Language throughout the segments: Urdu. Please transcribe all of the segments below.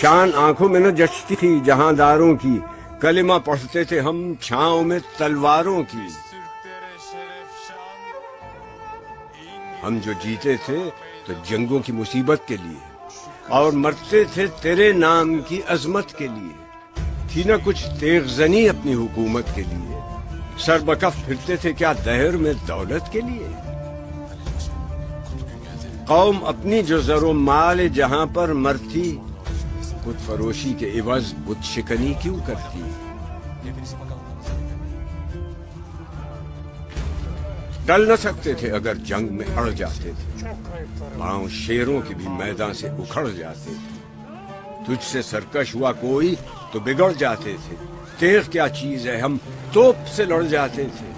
شان آنکھوں میں نہ جچتی تھی جہاں داروں کی، کلمہ پڑھتے تھے ہم چھاؤں میں تلواروں کی. ہم جو جیتے تھے تو جنگوں کی مصیبت کے لیے، اور مرتے تھے تیرے نام کی عظمت کے لیے. تھی نہ کچھ تیغ زنی اپنی حکومت کے لیے، سر بکف پھرتے تھے کیا دہر میں دولت کے لیے. قوم اپنی جو زر و مال جہاں پر مرتی، بت فروشی کے عوض بت شکنی کیوں کرتی. ٹل نہ سکتے تھے اگر جنگ میں اڑ جاتے تھے، پاؤں شیروں کے بھی میدان سے اکھڑ جاتے تھے. تجھ سے سرکش ہوا کوئی تو بگڑ جاتے تھے، تیغ کیا چیز ہے ہم توپ سے لڑ جاتے تھے.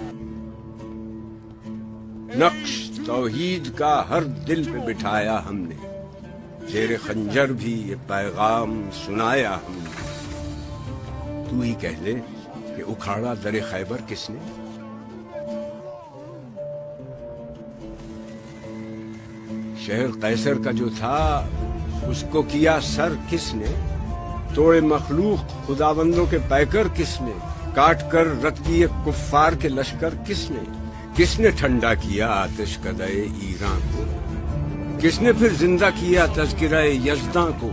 نقش توحید کا ہر دل پہ بٹھایا ہم نے، زیر خنجر بھی یہ پیغام سنایا ہم نے. تو ہی کہہ لے کہ اکھاڑا در خیبر کس نے. شہر قیصر کا جو تھا اس کو کیا سر کس نے. توڑے مخلوق خداوندوں کے پیکر کس نے، کاٹ کر رکھ دیے کفار کے لشکر کس نے. کس نے ٹھنڈا کیا آتش کدے ایران کو، کس نے پھر زندہ کیا تذکرہ یزداں کو.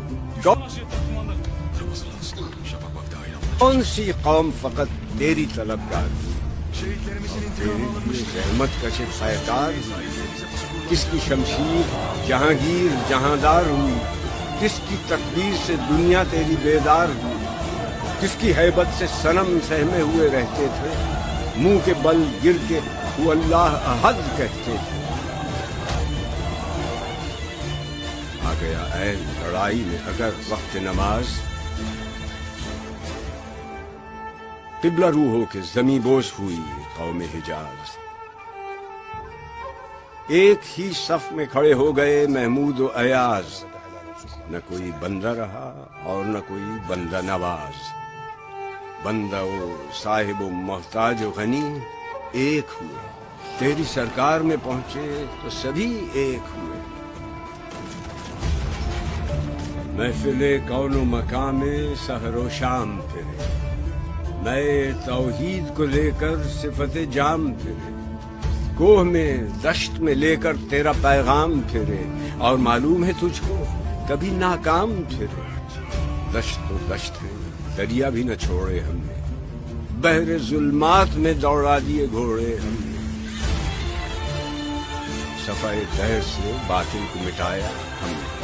کون سی قوم فقط تیری طلبگار ہوئی، تیری رحمت کا شفایکار ہوئی. کس کی شمشیر جہانگیر جہاندار ہوئی، کس کی تکبیر سے دنیا تیری بیدار ہوئی. کس کی ہیبت سے صنم سہمے ہوئے رہتے تھے، منہ کے بل گر کے وہ اللہ احد کہتے تھے. آ گیا اے لڑائی میں اگر وقت نماز، قبلہ روح ہو کے زمیں بوس ہوئی قوم حجاز. ایک ہی صف میں کھڑے ہو گئے محمود و ایاز، نہ کوئی بندہ رہا اور نہ کوئی بندہ نواز. بندہ و صاحب و محتاج و غنی ایک ہوئے، تیری سرکار میں پہنچے تو سبھی ایک ہوئے. محفل کون و مقام میں سحر و شام پھرے، نئے توحید کو لے کر صفت جام پھرے. کوہ میں دشت میں لے کر تیرا پیغام پھرے، اور معلوم ہے تجھ کو کبھی ناکام پھرے. دشت تو دشت ہے دریا بھی نہ چھوڑے ہم نے، بحر ظلمات میں دوڑا دیے گھوڑے ہم نے. صفائے دہر سے باطل کو مٹایا ہم نے،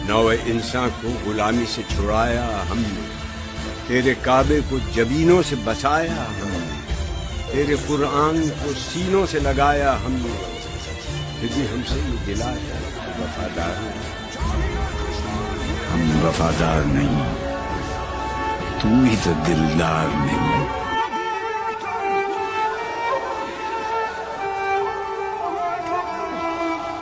نوع انسان کو غلامی سے چھڑایا ہم نے. تیرے کعبے کو جبینوں سے بسایا ہم نے، تیرے قرآن کو سینوں سے لگایا ہم نے. پھر بھی ہم سے یہ دلا ہے وفادار ہم وفادار نہیں، تو ہی تو دلدار نہیں.